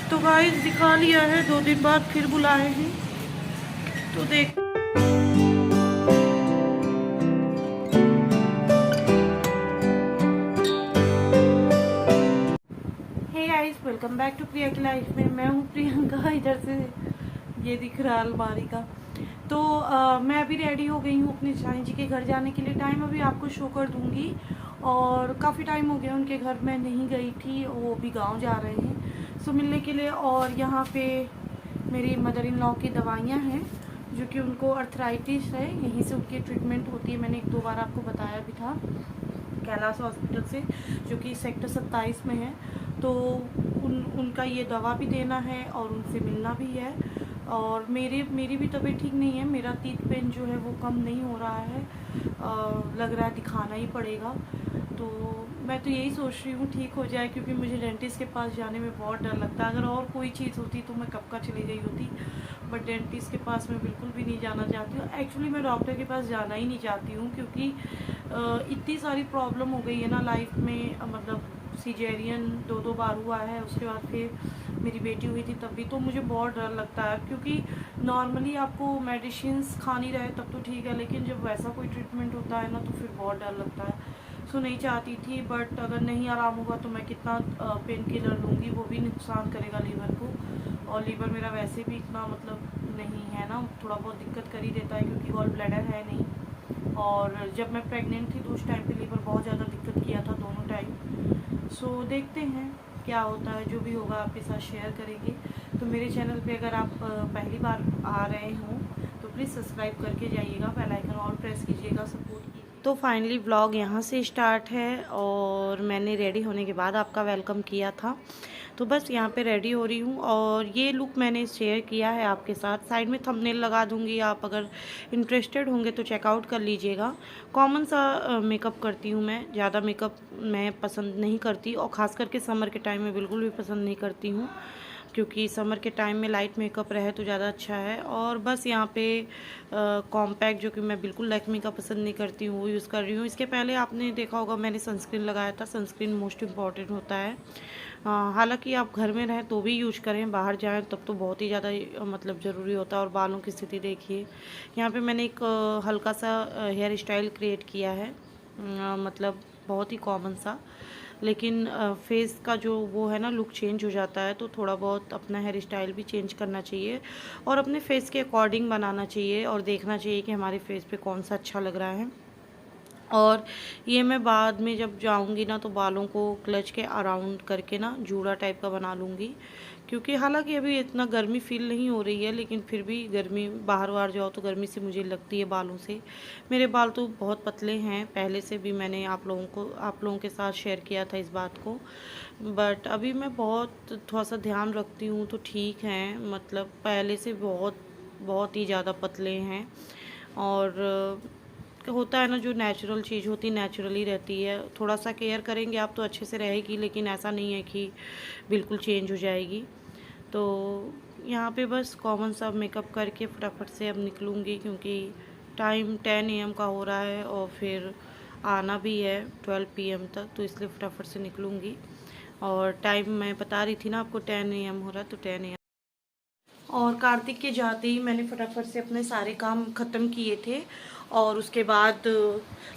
तो गाइस दिखा लिया है, 2 दिन बाद फिर बुलाए हैं तो देख। Hey guys, welcome back to Priya की लाइफ में। मैं हूँ प्रियंका। इधर से ये दिख रहा है अलमारी का। तो मैं अभी रेडी हो गई हूँ अपने साईं जी के घर जाने के लिए। टाइम अभी आपको शो कर दूँगी। और काफ़ी टाइम हो गया उनके घर मैं नहीं गई थी, वो भी गांव जा रहे हैं सो मिलने के लिए। और यहाँ पे मेरी मदर इन लॉ की दवाइयाँ हैं, जो कि उनको अर्थराइटिस है, यहीं से उनकी ट्रीटमेंट होती है। मैंने 1-2 बार आपको बताया भी था, कैलाश हॉस्पिटल से, जो कि सेक्टर 27 में है। तो उनका ये दवा भी देना है और उनसे मिलना भी है। और मेरी भी तबीयत ठीक नहीं है, मेरा टीथ पेन जो है वो कम नहीं हो रहा है। लग रहा है दिखाना ही पड़ेगा। तो मैं तो यही सोच रही हूँ ठीक हो जाए, क्योंकि मुझे डेंटिस्ट के पास जाने में बहुत डर लगता है। अगर और कोई चीज़ होती तो मैं कब का चली गई होती, बट डेंटिस्ट के पास मैं बिल्कुल भी नहीं जाना चाहती हूँ। एक्चुअली मैं डॉक्टर के पास जाना ही नहीं चाहती हूँ, क्योंकि इतनी सारी प्रॉब्लम हो गई है ना लाइफ में। मतलब सीजेरियन 2 बार हुआ है, उसके बाद फिर मेरी बेटी हुई थी तब भी। तो मुझे बहुत डर लगता है, क्योंकि नॉर्मली आपको मेडिसिन्स खानी रहे तब तो ठीक है, लेकिन जब वैसा कोई ट्रीटमेंट होता है ना तो फिर बहुत डर लगता है। सो नहीं चाहती थी, बट अगर नहीं आराम होगा तो मैं कितना पेन किलर लूँगी, वो भी नुकसान करेगा लीवर को। और लीवर मेरा वैसे भी इतना मतलब नहीं है ना, थोड़ा बहुत दिक्कत कर ही देता है, क्योंकि गॉल ब्लैडर है नहीं। और जब मैं प्रेग्नेंट थी तो उस टाइम पे लीवर बहुत ज़्यादा दिक्कत किया था दोनों टाइम। सो देखते हैं क्या होता है, जो भी होगा आपके साथ शेयर करेंगे। तो मेरे चैनल पे अगर आप पहली बार आ रहे हों तो प्लीज़ सब्सक्राइब करके जाइएगा, बेल आइकन ऑल प्रेस कीजिएगा, सपोर्ट कीजिए। तो फाइनली व्लॉग यहाँ से स्टार्ट है, और मैंने रेडी होने के बाद आपका वेलकम किया था। तो बस यहाँ पे रेडी हो रही हूँ, और ये लुक मैंने शेयर किया है आपके साथ। साइड में थंबनेल लगा दूँगी, आप अगर इंटरेस्टेड होंगे तो चेकआउट कर लीजिएगा। कॉमन सा मेकअप करती हूँ मैं, ज़्यादा मेकअप मैं पसंद नहीं करती, और ख़ास करके समर के टाइम में बिल्कुल भी पसंद नहीं करती हूँ, क्योंकि समर के टाइम में लाइट मेकअप रहे तो ज़्यादा अच्छा है। और बस यहाँ पे कॉम्पैक्ट, जो कि मैं बिल्कुल लैक्मे का पसंद नहीं करती हूँ, वो यूज़ कर रही हूँ। इसके पहले आपने देखा होगा मैंने सनस्क्रीन लगाया था। सनस्क्रीन मोस्ट इम्पॉर्टेंट होता है। हालांकि आप घर में रहें तो भी यूज करें, बाहर जाएं तब तो बहुत ही ज़्यादा मतलब ज़रूरी होता है। और बालों की स्थिति देखिए, यहाँ पे मैंने एक हल्का सा हेयर स्टाइल क्रिएट किया है, मतलब बहुत ही कॉमन सा, लेकिन फेस का जो वो है ना लुक चेंज हो जाता है, तो थोड़ा बहुत अपना हेयर स्टाइल भी चेंज करना चाहिए, और अपने फेस के अकॉर्डिंग बनाना चाहिए, और देखना चाहिए कि हमारे फेस पे कौन सा अच्छा लग रहा है। और ये मैं बाद में जब जाऊंगी ना तो बालों को क्लच के अराउंड करके ना जूड़ा टाइप का बना लूँगी, क्योंकि हालांकि अभी इतना गर्मी फील नहीं हो रही है, लेकिन फिर भी गर्मी, बाहर बाहर जाओ तो गर्मी से मुझे लगती है बालों से। मेरे बाल तो बहुत पतले हैं, पहले से भी मैंने आप लोगों के साथ शेयर किया था इस बात को, बट अभी मैं बहुत थोड़ा सा ध्यान रखती हूँ तो ठीक है, मतलब पहले से बहुत बहुत ही ज़्यादा पतले हैं। और होता है ना, जो नेचुरल चीज़ होती है नेचुरली रहती है। थोड़ा सा केयर करेंगे आप तो अच्छे से रहेगी, लेकिन ऐसा नहीं है कि बिल्कुल चेंज हो जाएगी। तो यहाँ पे बस कॉमन सा मेकअप करके फटाफट से अब निकलूँगी, क्योंकि टाइम 10 AM का हो रहा है, और फिर आना भी है 12 PM तक, तो इसलिए फटाफट से निकलूँगी। और टाइम मैं बता रही थी ना आपको, 10 AM हो रहा है, तो 10 AM। और कार्तिक के जाते ही मैंने फटाफट से अपने सारे काम ख़त्म किए थे, और उसके बाद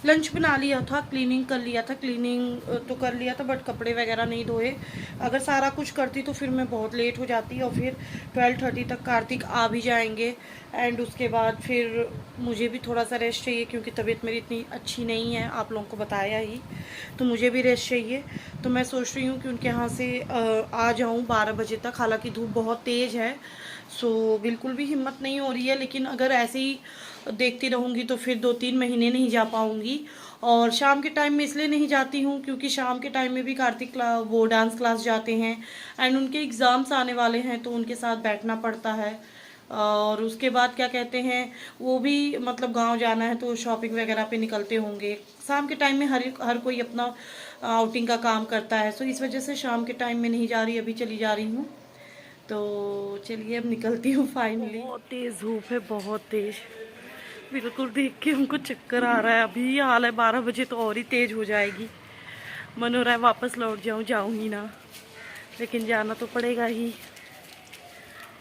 लंच बना लिया था, क्लीनिंग कर लिया था। क्लीनिंग तो कर लिया था, बट कपड़े वगैरह नहीं धोए। अगर सारा कुछ करती तो फिर मैं बहुत लेट हो जाती, और फिर 12:30 तक कार्तिक आ भी जाएंगे। एंड उसके बाद फिर मुझे भी थोड़ा सा रेस्ट चाहिए, क्योंकि तबीयत मेरी इतनी अच्छी नहीं है, आप लोगों को बताया ही, तो मुझे भी रेस्ट चाहिए। तो मैं सोच रही हूँ कि उनके यहाँ से आ जाऊँ 12 बजे तक। हालांकि धूप बहुत तेज़ है, सो बिल्कुल भी हिम्मत नहीं हो रही है, लेकिन अगर ऐसे ही देखती रहूँगी तो फिर 2-3 महीने नहीं जा पाऊँगी। और शाम के टाइम में इसलिए नहीं जाती हूँ, क्योंकि शाम के टाइम में भी कार्तिक वो डांस क्लास जाते हैं, एंड उनके एग्ज़ाम्स आने वाले हैं, तो उनके साथ बैठना पड़ता है। और उसके बाद क्या कहते हैं, वो भी मतलब गांव जाना है, तो शॉपिंग वगैरह पे निकलते होंगे। शाम के टाइम में हर कोई अपना आउटिंग का काम करता है, सो इस वजह से शाम के टाइम में नहीं जा रही, अभी चली जा रही हूँ। तो चलिए अब निकलती हूँ फाइनली। बहुत तेज़ धूप है, बहुत तेज़, बिल्कुल देख के हमको चक्कर आ रहा है। अभी ये हाल है, 12 बजे तो और ही तेज़ हो जाएगी। मन हो रहा है वापस लौट जाऊँ, जाऊँ ही ना, लेकिन जाना तो पड़ेगा ही।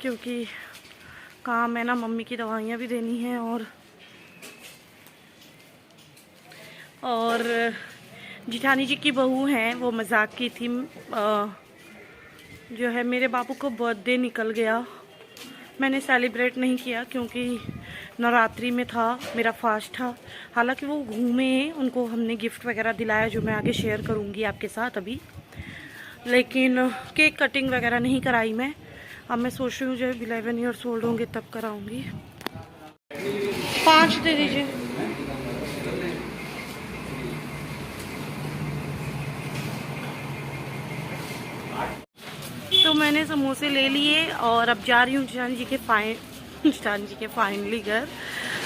क्योंकि काम है ना, मम्मी की दवाइयाँ भी देनी है और जिठानी जी की बहू हैं, वो मजाक की थी। जो है मेरे बाबू को बर्थडे निकल गया, मैंने सेलिब्रेट नहीं किया क्योंकि नवरात्रि में था, मेरा फास्ट था। हालांकि वो घूमे हैं, उनको हमने गिफ्ट वगैरह दिलाया जो मैं आगे शेयर करूंगी आपके साथ अभी, लेकिन केक कटिंग वगैरह नहीं कराई मैं। अब मैं सोच रही हूँ जब 11 ईयर्स ओल्ड होंगे तब कराऊंगी। 5 दे दीजिए। तो मैंने समोसे ले लिए और अब जा रही हूँ जिठानी जी के फाइनली घर,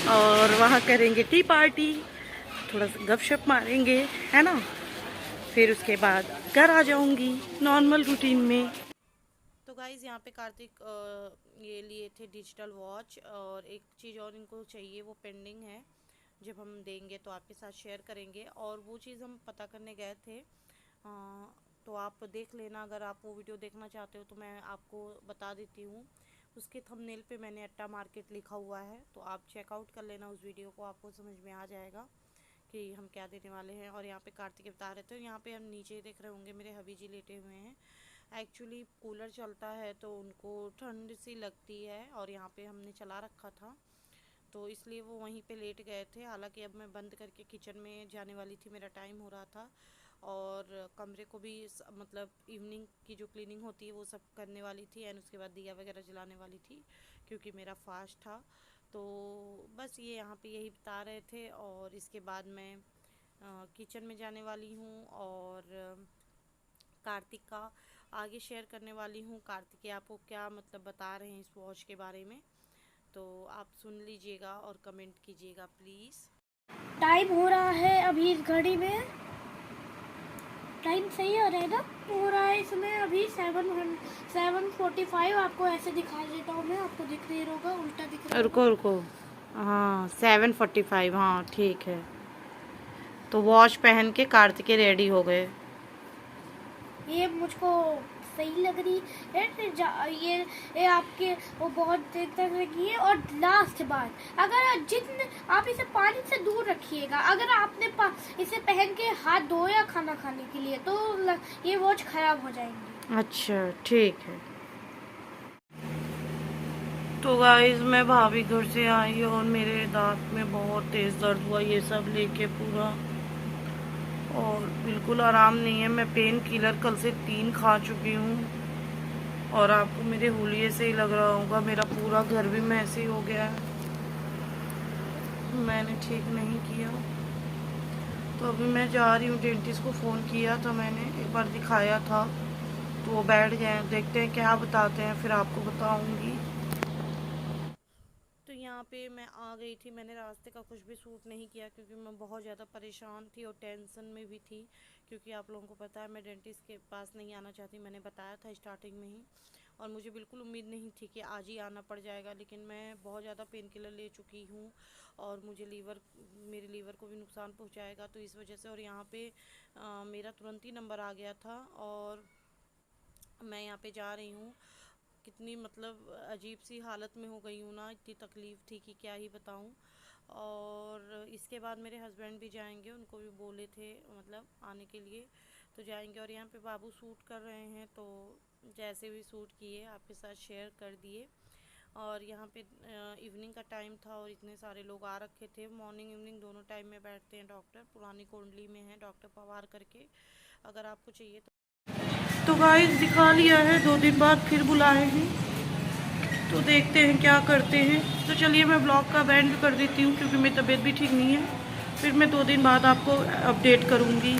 और वहाँ करेंगे टी पार्टी, थोड़ा सा गपशप मारेंगे, है ना। फिर उसके बाद घर आ जाऊंगी नॉर्मल रूटीन में। तो गाइज यहाँ पे कार्तिक ये लिए थे डिजिटल वॉच, और एक चीज़ और इनको चाहिए, वो पेंडिंग है, जब हम देंगे तो आपके साथ शेयर करेंगे। और वो चीज़ हम पता करने गए थे, तो आप देख लेना, अगर आप वो वीडियो देखना चाहते हो तो मैं आपको बता देती हूँ। उसके थंबनेल पे मैंने अट्टा मार्केट लिखा हुआ है, तो आप चेकआउट कर लेना उस वीडियो को, आपको समझ में आ जाएगा कि हम क्या देने वाले हैं। और यहाँ पे कार्तिक बता रहे थे, यहाँ पे हम नीचे देख रहे होंगे मेरे हबी जी लेटे हुए हैं। एक्चुअली कूलर चलता है तो उनको ठंड सी लगती है, और यहाँ पे हमने चला रखा था तो इसलिए वो वहीं पे लेट गए थे। हालांकि अब मैं बंद करके किचन में जाने वाली थी, मेरा टाइम हो रहा था, और कमरे को भी मतलब इवनिंग की जो क्लीनिंग होती है वो सब करने वाली थी, एंड उसके बाद दिया वगैरह जलाने वाली थी क्योंकि मेरा फास्ट था। तो बस ये यहाँ पे यही बता रहे थे, और इसके बाद मैं किचन में जाने वाली हूँ और कार्तिक का आगे शेयर करने वाली हूँ। कार्तिक आपको क्या मतलब बता रहे हैं इस वॉच के बारे में, तो आप सुन लीजिएगा और कमेंट कीजिएगा प्लीज़। टाइम हो रहा है अभी इस घड़ी में, टाइम सही हो रहेगा, हो रहा है इसमें अभी 7:45। आपको ऐसे दिखा देता हूँ मैं, आपको दिख रही होगा, उल्टा दिख रहा है। रुको हाँ 7:45, हाँ ठीक है। तो वॉच पहन के कार्तिक रेडी हो गए। ये मुझको सही लग रही है, ये आपके वो बहुत देर तक लगी है। और लास्ट बात, अगर जितने आप इसे पानी से दूर रखिएगा, अगर आपने इसे पहन के हाथ धोया खाना खाने के लिए तो ये वॉच खराब हो जाएंगी। अच्छा ठीक है। तो गाइस मैं भाभी घर से आई और मेरे दांत में बहुत तेज दर्द हुआ, ये सब लेके पूरा, और बिल्कुल आराम नहीं है। मैं पेन किलर कल से 3 खा चुकी हूँ, और आपको मेरे हुलिये से ही लग रहा होगा मेरा पूरा घर भी मैसे हो गया है, मैंने ठीक नहीं किया। तो अभी मैं जा रही हूँ, डेंटिस्ट को फ़ोन किया था मैंने, एक बार दिखाया था तो वो बैठ गए, देखते हैं क्या बताते हैं, फिर आपको बताऊँगी। तो यहाँ पे मैं आ गई थी, मैंने रास्ते का कुछ भी शूट नहीं किया क्योंकि मैं बहुत ज़्यादा परेशान थी और टेंशन में भी थी, क्योंकि आप लोगों को पता है मैं डेंटिस्ट के पास नहीं आना चाहती, मैंने बताया था स्टार्टिंग में ही, और मुझे बिल्कुल उम्मीद नहीं थी कि आज ही आना पड़ जाएगा। लेकिन मैं बहुत ज़्यादा पेन किलर ले चुकी हूँ और मुझे मेरे लीवर को भी नुकसान पहुँचाएगा, तो इस वजह से। और यहाँ पे मेरा तुरंत ही नंबर आ गया था, और मैं यहाँ पे जा रही हूँ। कितनी मतलब अजीब सी हालत में हो गई हूँ ना, इतनी तकलीफ़ थी कि क्या ही बताऊँ। और इसके बाद मेरे हस्बैंड भी जाएंगे, उनको भी बोले थे मतलब आने के लिए, तो जाएंगे। और यहाँ पे बाबू शूट कर रहे हैं, तो जैसे भी शूट किए आपके साथ शेयर कर दिए। और यहाँ पे इवनिंग का टाइम था और इतने सारे लोग आ रखे थे। मॉर्निंग इवनिंग दोनों टाइम में बैठते हैं डॉक्टर, पुरानी कोंडली में है डॉक्टर पवार करके, अगर आपको चाहिए तो गाइस दिखा लिया है, 2 दिन बाद फिर बुलाए हैं, तो देखते हैं क्या करते हैं। तो चलिए मैं ब्लॉग का एंड कर देती हूँ क्योंकि मेरी तबीयत भी ठीक नहीं है, फिर मैं 2 दिन बाद आपको अपडेट करूँगी।